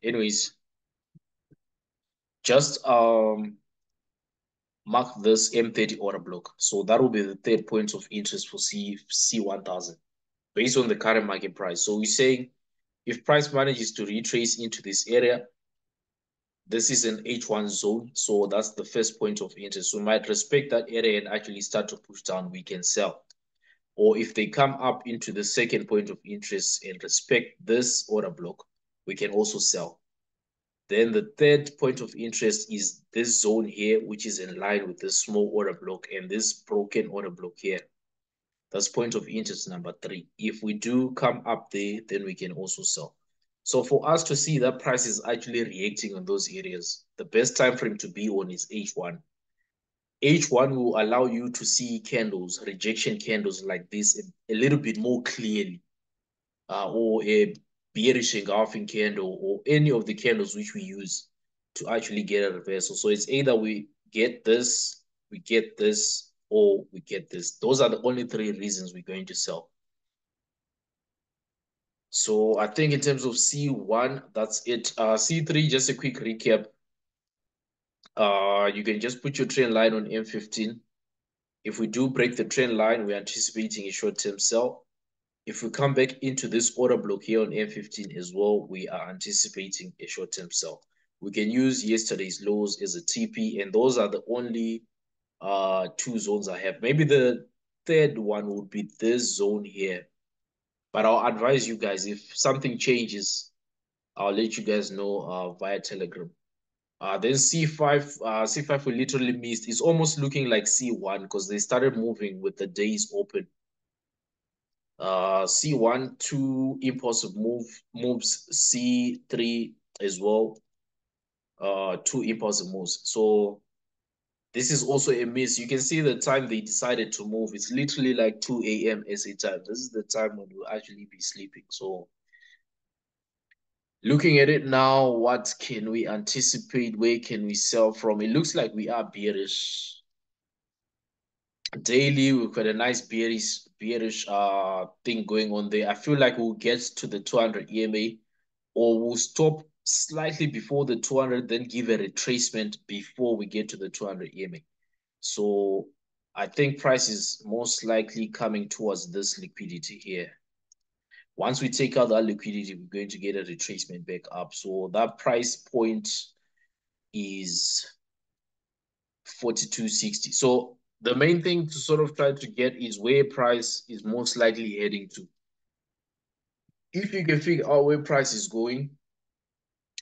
Anyways, just mark this M30 order block. So that will be the third point of interest for C1000 based on the current market price. So we're saying if price manages to retrace into this area, this is an H1 zone. So that's the first point of interest. We might respect that area and actually start to push down, we can sell. Or if they come up into the second point of interest and respect this order block, we can also sell. Then the third point of interest is this zone here, which is in line with this small order block and this broken order block here. That's point of interest number 3. If we do come up there, then we can also sell. So for us to see that price is actually reacting on those areas, the best time frame to be on is H1. H1 will allow you to see candles, rejection candles like this a little bit more clearly, or a bearish engulfing candle, or any of the candles which we use to actually get a reversal. So it's either we get this, or we get this. Those are the only 3 reasons we're going to sell. So I think in terms of C1, that's it. C3, just a quick recap. You can just put your trend line on M15. If we do break the trend line, we're anticipating a short-term sell. If we come back into this order block here on M15 as well, we are anticipating a short-term sell. We can use yesterday's lows as a TP, and those are the only 2 zones I have. Maybe the third one would be this zone here. But I'll advise you guys, if something changes, I'll let you guys know via Telegram. Then C5, C5 we literally missed. It's almost looking like C1 because they started moving with the days open. C1, 2 impulsive moves, C3 as well, 2 impulsive moves. So this is also a miss. You can see the time they decided to move. It's literally like 2 a.m. SA time. This is the time when we'll actually be sleeping. So looking at it now, what can we anticipate? Where can we sell from? It looks like we are bearish. Daily, we've got a nice bearish thing going on there. I feel like we'll get to the 200 EMA, or we'll stop slightly before the 200, then give a retracement before we get to the 200 EMA. So I think price is most likely coming towards this liquidity here. Once we take out that liquidity, we're going to get a retracement back up. So that price point is 42.60. So the main thing to sort of try to get is where price is most likely heading to. If you can figure out where price is going,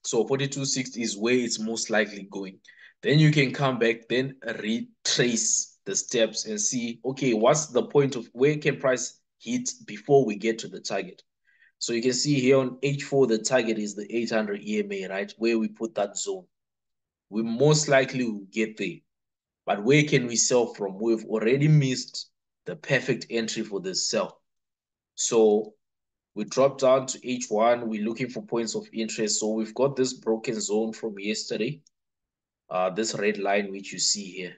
so 42.60 is where it's most likely going, then you can come back, then retrace the steps and see, okay, what's the point of where can price hit before we get to the target? So you can see here on H4, the target is the 800 EMA, right? Where we put that zone. We most likely will get there. But where can we sell from? We've already missed the perfect entry for this sell. So we drop down to H1. We're looking for points of interest. So we've got this broken zone from yesterday. This red line which you see here.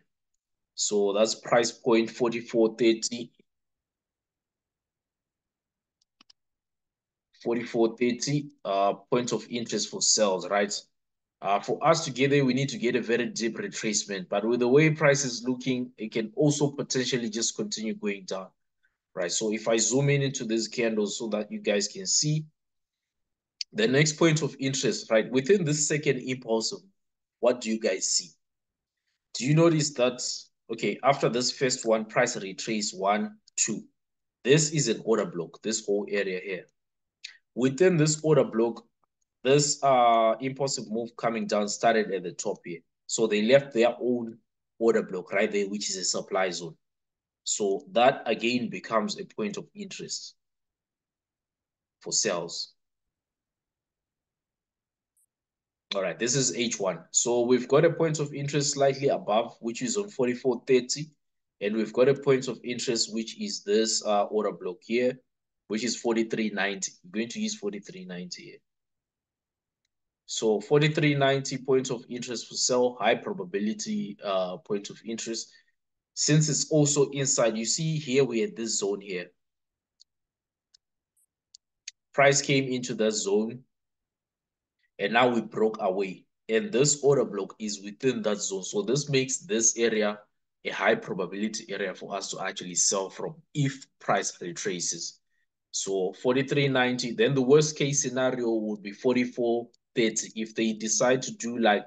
So that's price point 44.30. 44.30 points of interest for sales, right? For us to get there, we need to get a very deep retracement. But with the way price is looking, it can also potentially just continue going down, right? So if I zoom in into these candles so that you guys can see, the next point of interest, right? Within this second impulse, what do you guys see? Do you notice that, okay, after this first one, price retrace 1, 2. This is an order block, this whole area here. Within this order block, this impulsive move coming down started at the top here. So they left their own order block right there, which is a supply zone. So that again becomes a point of interest for sales. All right, this is H1. So we've got a point of interest slightly above, which is on 44.30. And we've got a point of interest, which is this order block here, which is 43.90. We're going to use 43.90 here. So 43.90 points of interest for sell, high probability point of interest. Since it's also inside, you see here we had this zone here. Price came into that zone. and now we broke away. And this order block is within that zone. So this makes this area a high probability area for us to actually sell from if price retraces. So 43.90, then the worst case scenario would be 44.30 if they decide to do like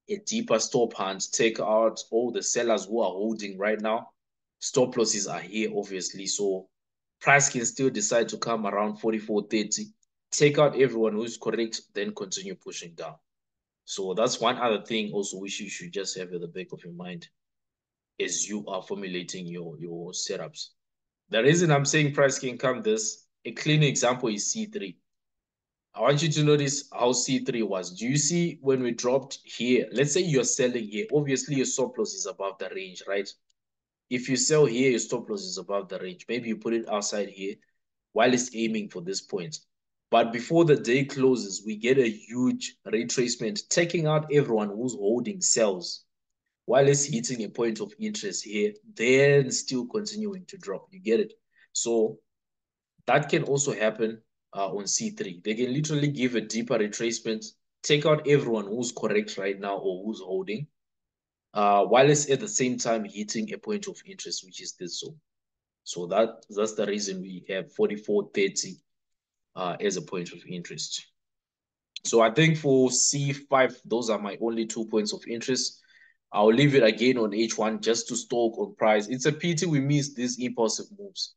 a deeper stop hunt, take out all the sellers who are holding right now. Stop losses are here, obviously. So price can still decide to come around 44.30, take out everyone who's correct, then continue pushing down. So that's one other thing also which you should just have at the back of your mind as you are formulating your setups. The reason I'm saying price can come this, a clean example is C3. I want you to notice how C3 was. Do you see when we dropped here? Let's say you're selling here. Obviously, your stop loss is above the range, right? If you sell here, your stop loss is above the range. Maybe you put it outside here while it's aiming for this point. But before the day closes, we get a huge retracement, taking out everyone who's holding sells while it's hitting a point of interest here, then still continuing to drop. You get it? So that can also happen on C3. They can literally give a deeper retracement, take out everyone who's correct right now or who's holding, while it's at the same time hitting a point of interest, which is this zone. So that's the reason we have 44.30 as a point of interest. So I think for C5, those are my only 2 points of interest. I'll leave it again on H1 just to stalk on price. It's a pity we missed these impulsive moves.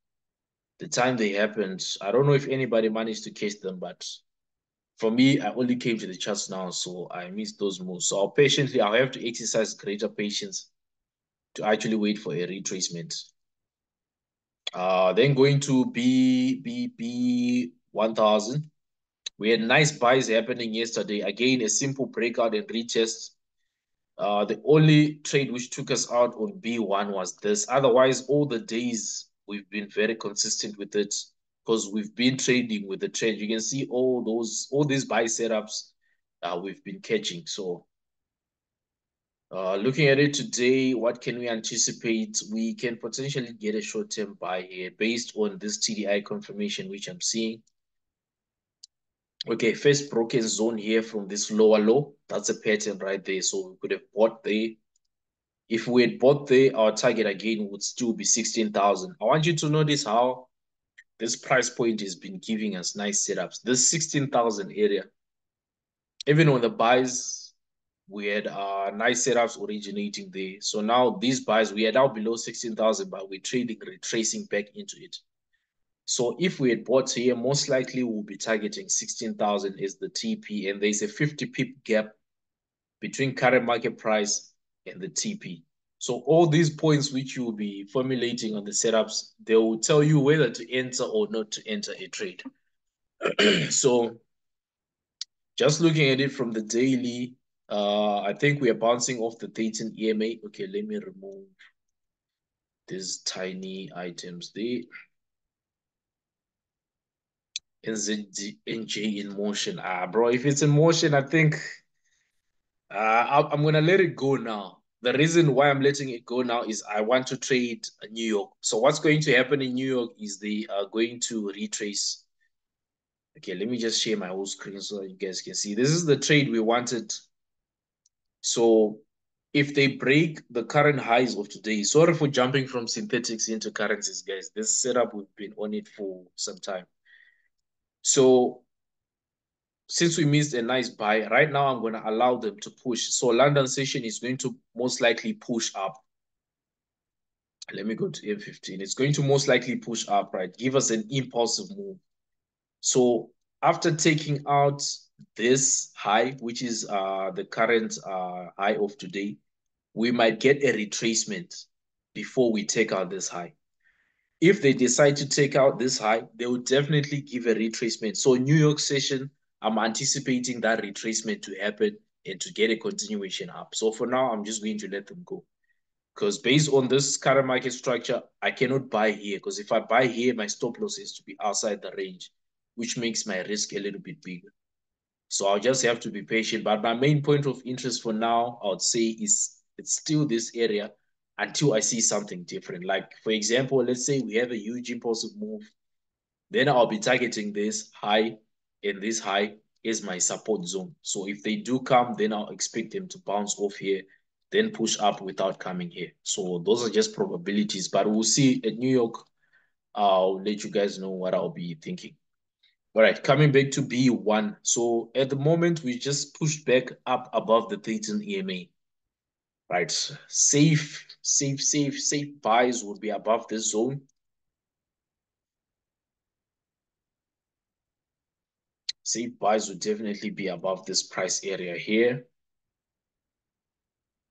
The time they happened, I don't know if anybody managed to catch them, but for me, I only came to the charts now, so I missed those moves. So I'll have to exercise greater patience to actually wait for a retracement. Then going to B 1000. We had nice buys happening yesterday. Again, a simple breakout and retest. The only trade which took us out on B1 was this. Otherwise, all the days we've been very consistent with it because we've been trading with the trend. You can see all these buy setups we've been catching. So looking at it today, what can we anticipate? We can potentially get a short-term buy here based on this TDI confirmation, which I'm seeing. Okay, first broken zone here from this lower low. That's a pattern right there. So we could have bought there. If we had bought there, our target again would still be 16,000. I want you to notice how this price point has been giving us nice setups. This 16,000 area, even on the buys, we had nice setups originating there. So now these buys, we are now below 16,000, but we're trading, retracing back into it. So if we had bought here, most likely we'll be targeting 16,000 as the TP, and there's a 50 pip gap between current market price and the TP. So all these points which you will be formulating on the setups, they will tell you whether to enter or not to enter a trade. So just looking at it from the daily, I think we are bouncing off the 13 EMA. Okay, let me remove these tiny items there. NZDJ in motion. Bro, if it's in motion, I think I'm gonna let it go now. The reason why I'm letting it go now is I want to trade New York. So what's going to happen in New York is they are going to retrace. Okay, let me just share my whole screen so you guys can see. This is the trade we wanted. So if they break the current highs of today, sorry for jumping from synthetics into currencies, guys. This setup, we've been on it for some time. So since we missed a nice buy, right now I'm going to allow them to push. So London session is going to most likely push up. Let me go to M15. It's going to most likely push up, right? Give us an impulsive move. So after taking out this high, which is the current high of today, we might get a retracement before we take out this high. If they decide to take out this high, they will definitely give a retracement. So New York session, I'm anticipating that retracement to happen and to get a continuation up. So for now, I'm just going to let them go. Because based on this current market structure, I cannot buy here. Because if I buy here, my stop loss is to be outside the range, which makes my risk a little bit bigger. So I'll just have to be patient. But my main point of interest for now, I would say, is it's still this area until I see something different. Like, for example, let's say we have a huge impulsive move. Then I'll be targeting this high and this high as my support zone. So if they do come, then I'll expect them to bounce off here, then push up without coming here. So those are just probabilities, but we'll see at New York. I'll let you guys know what I'll be thinking. All right, coming back to B1. So at the moment, we just pushed back up above the 13 EMA. Right, safe buys would be above this zone. Safe buys would definitely be above this price area here.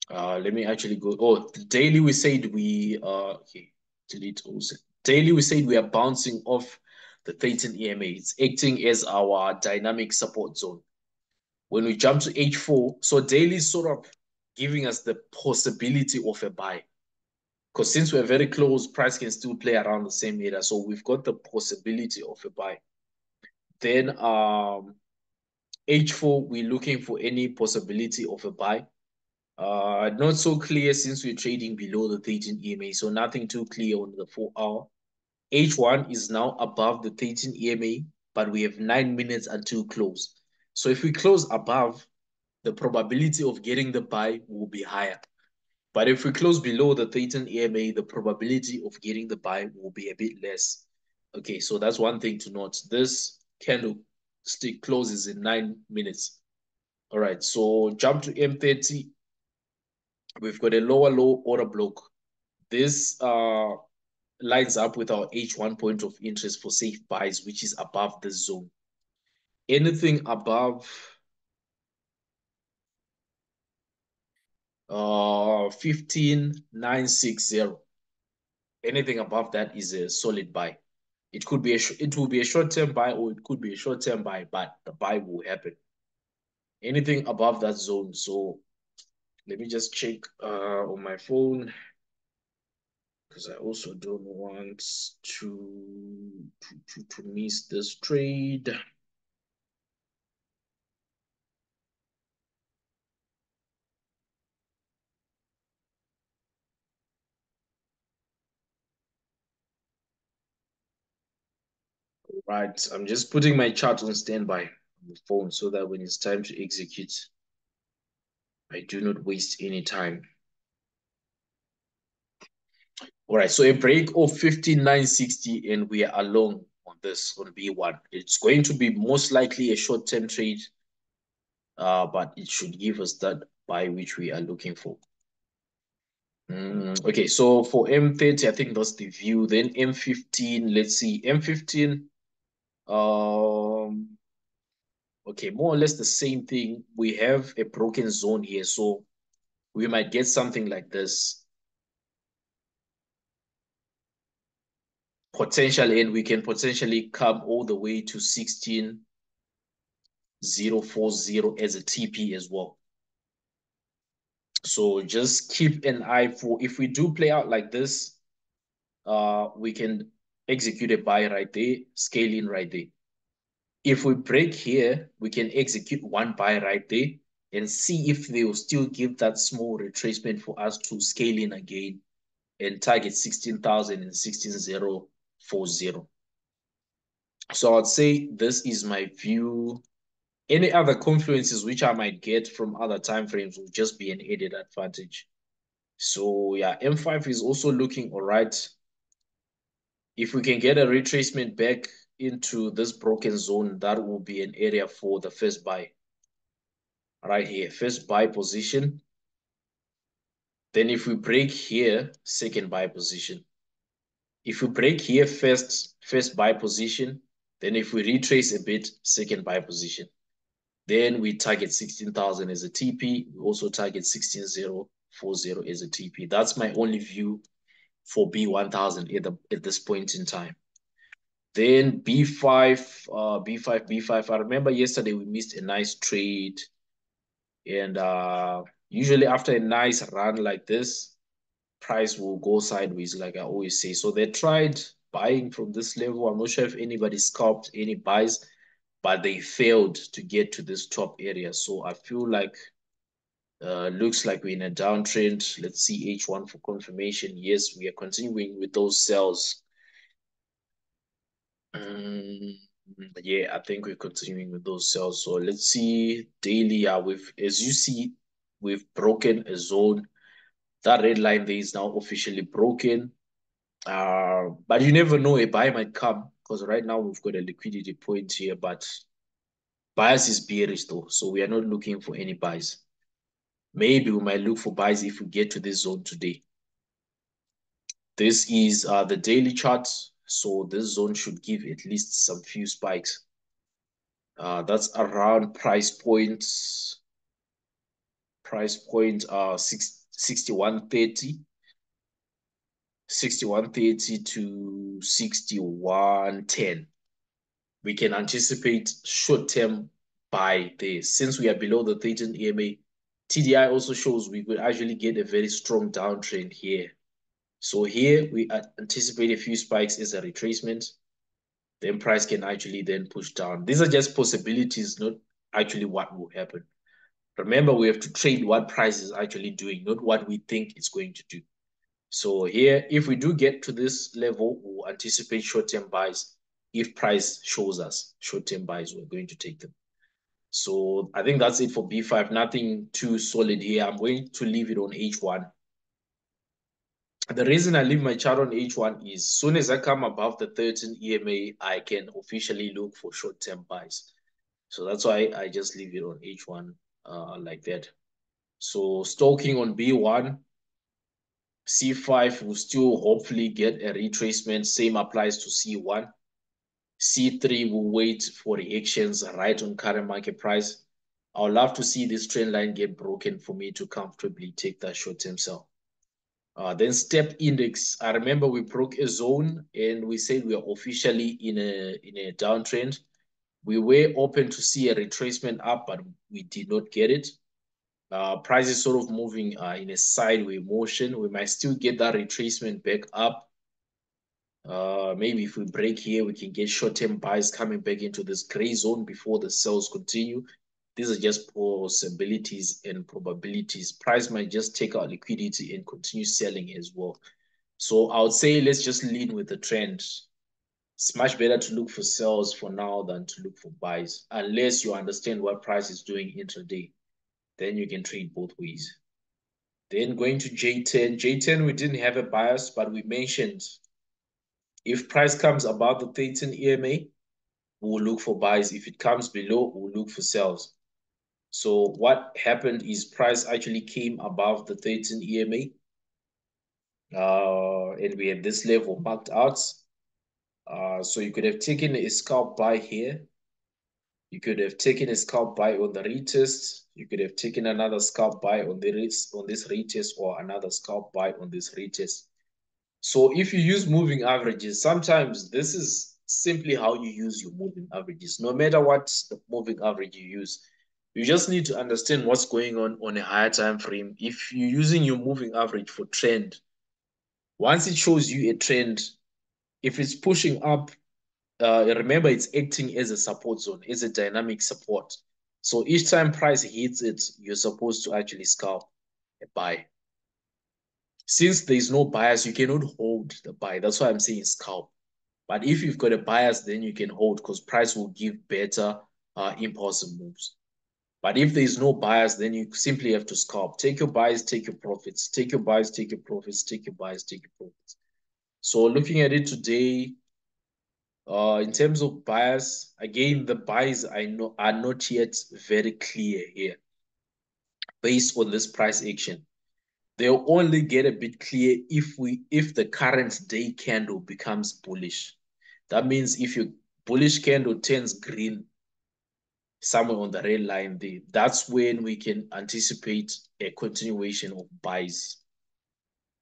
Let me actually go. Oh, daily we said we okay, delete also. Daily we said we are bouncing off the 13 EMA. It's acting as our dynamic support zone. When we jump to H4, so daily is sort of giving us the possibility of a buy. Because since we're very close, price can still play around the same area. So we've got the possibility of a buy. Then H4, we're looking for any possibility of a buy. Not so clear since we're trading below the 13 EMA, so nothing too clear on the 4 hour. H1 is now above the 13 EMA, but we have 9 minutes until close. So if we close above, the probability of getting the buy will be higher. But if we close below the 13 EMA, the probability of getting the buy will be a bit less. Okay, so that's one thing to note. This candlestick closes in 9 minutes. All right, so jump to M30. We've got a lower low order block. This lines up with our H1 point of interest for safe buys, which is above this zone. Anything above 15,960, anything above that is a solid buy. It could be it will be a short-term buy or it could be a short-term buy, but the buy will happen. Anything above that zone. So let me just check on my phone because I also don't want to miss this trade. Right, I'm just putting my chart on standby on the phone so that when it's time to execute, I do not waste any time. All right, so a break of 15,960 and we are along on this on B1. It's going to be most likely a short-term trade, but it should give us that buy which we are looking for. Okay, so for M30, I think that's the view. Then M15, let's see, M15, okay, more or less the same thing. We have a broken zone here, so we might get something like this. Potential, and we can potentially come all the way to 16,040 as a TP as well. So just keep an eye for, if we do play out like this, we can execute a buy right there, scale in right there. If we break here, we can execute one buy right there and see if they will still give that small retracement for us to scale in again and target 16,000 and 16,040. So I'd say this is my view. Any other confluences which I might get from other time frames will just be an added advantage. So yeah, M5 is also looking all right. If we can get a retracement back into this broken zone, that will be an area for the first buy. Right here, first buy position. Then if we break here, second buy position. If we break here first buy position, then if we retrace a bit, second buy position. Then we target 16,000 as a TP. We also target 16,040 as a TP. That's my only view for B1000 at this point in time. Then B5, B5. I remember yesterday we missed a nice trade. And usually after a nice run like this, price will go sideways, like I always say. So they tried buying from this level. I'm not sure if anybody scalped any buys, but they failed to get to this top area. So I feel like looks like we're in a downtrend. Let's see H1 for confirmation. Yes, we are continuing with those sells. Yeah, I think we're continuing with those sales. So let's see daily. Yeah, as you see, we've broken a zone. That red line there is now officially broken. But you never know, a buy might come because right now we've got a liquidity point here, but bias is bearish though, so we are not looking for any buys. Maybe we might look for buys if we get to this zone today. This is the daily chart, so this zone should give at least some few spikes. That's around price point 6130 to 6110. We can anticipate short-term buy there. Since we are below the 13 EMA, TDI also shows we could actually get a very strong downtrend here. So here we anticipate a few spikes as a retracement. Then price can actually then push down. These are just possibilities, not actually what will happen. Remember, we have to trade what price is actually doing, not what we think it's going to do. So here, if we do get to this level, we'll anticipate short-term buys. If price shows us short-term buys, we're going to take them. So I think that's it for B5. Nothing too solid here. I'm going to leave it on H1. The reason I leave my chart on H1 is soon as I come above the 13 EMA, I can officially look for short-term buys. So that's why I just leave it on H1 like that. So stalking on B1, C5 will still hopefully get a retracement. Same applies to C1. C3 will wait for reactions right on current market price. I would love to see this trend line get broken for me to comfortably take that short-term sell. Then step index. I remember we broke a zone and we said we are officially in a downtrend. We were open to see a retracement up, but we did not get it. Price is sort of moving in a sideways motion. We might still get that retracement back up. Maybe if we break here, we can get short-term buys coming back into this gray zone before the sales continue. These are just possibilities and probabilities. Price might just take out liquidity and continue selling as well. So I would say let's just lead with the trend. It's much better to look for sales for now than to look for buys, unless you understand what price is doing intraday. Then you can trade both ways. Then going to J10. J10, we didn't have a bias, but we mentioned if price comes above the 13 EMA, we'll look for buys. If it comes below, we'll look for sells. So what happened is price actually came above the 13 EMA. And we had this level marked out. So you could have taken a scalp buy here. You could have taken a scalp buy on the retest. You could have taken another scalp buy on this retest or another scalp buy on this retest. So if you use moving averages, sometimes this is simply how you use your moving averages. No matter what the moving average you use, you just need to understand what's going on a higher time frame. If you're using your moving average for trend, once it shows you a trend, if it's pushing up, remember it's acting as a support zone, as a dynamic support. So each time price hits it, you're supposed to actually scalp a buy. Since there's no bias, you cannot hold the buy. That's why I'm saying scalp. But if you've got a bias, then you can hold because price will give better impulsive moves. But if there's no bias, then you simply have to scalp. Take your buys, take your profits. Take your buys, take your profits. Take your buys, take your profits. So looking at it today, in terms of bias, again, the buys I know are not yet very clear here based on this price action. They'll only get a bit clear if the current day candle becomes bullish. That means if your bullish candle turns green somewhere on the red line there, that's when we can anticipate a continuation of buys.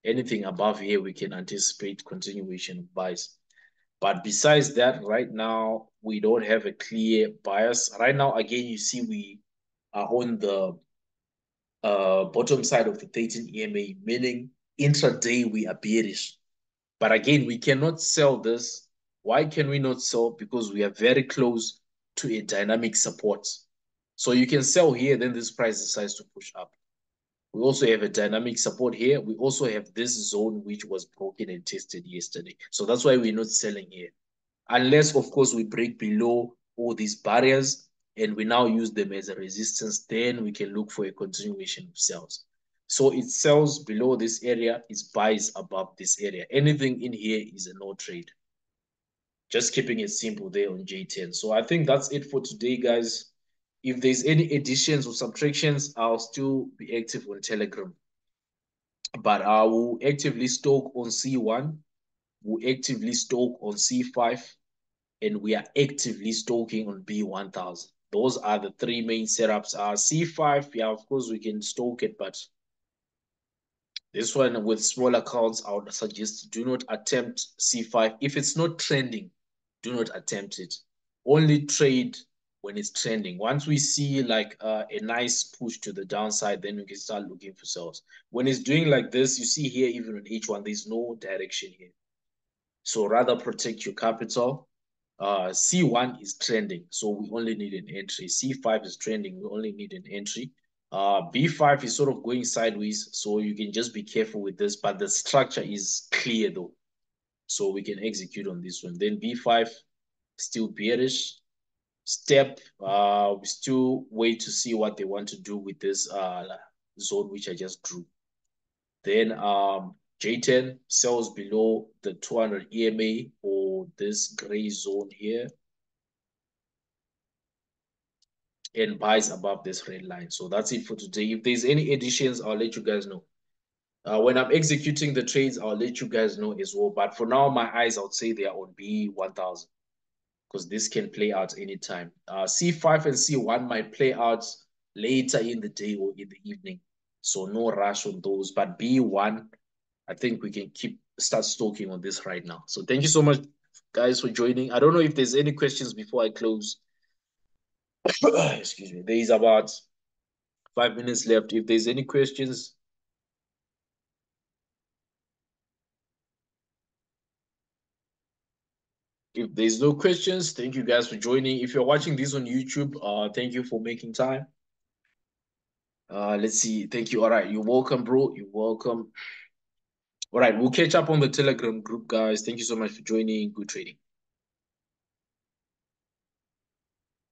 Anything above here, we can anticipate continuation of buys. But besides that, right now, we don't have a clear bias. Right now, again, you see we are on the bottom side of the 13 EMA, meaning intraday we are bearish. But again, we cannot sell this. Why can we not sell? Because we are very close to a dynamic support. So you can sell here, then this price decides to push up. We also have a dynamic support here. We also have this zone which was broken and tested yesterday. So that's why we're not selling here. Unless, of course, we break below all these barriers and we now use them as a resistance, then we can look for a continuation of sells. So it sells below this area, it buys above this area. Anything in here is a no trade. Just keeping it simple there on J10. So I think that's it for today, guys. If there's any additions or subtractions, I'll still be active on Telegram. But I will actively stoke on C1, will actively stoke on C5, and we are actively stoking on B1000. Those are the three main setups. C5, yeah, of course we can stoke it, but this one with small accounts, I would suggest do not attempt C5. If it's not trending, do not attempt it. Only trade when it's trending. Once we see like a nice push to the downside, then we can start looking for sells. When it's doing like this, you see here, even on H1, there's no direction here. So rather protect your capital. C1 is trending, so we only need an entry. C5 is trending, we only need an entry. B5 is sort of going sideways, so you can just be careful with this, but the structure is clear though. So we can execute on this one. Then B5, still bearish. Step, we still wait to see what they want to do with this zone, which I just drew. Then J10 sells below the 200 EMA or this gray zone here and buys above this red line. So that's it for today. If there's any additions, I'll let you guys know. When I'm executing the trades, I'll let you guys know as well. But for now, my eyes, I would say they are on B1000 because this can play out anytime. C5 and C1 might play out later in the day or in the evening. So no rush on those. But B1, I think we can start stoking on this right now. So thank you so much, guys, for joining. I don't know if there's any questions before I close. Excuse me. There is about 5 minutes left. If there's any questions, if there's no questions, thank you guys for joining. If you're watching this on YouTube, thank you for making time. Let's see. Thank you. All right. You're welcome, bro. You're welcome. All right. We'll catch up on the Telegram group, guys. Thank you so much for joining. Good trading.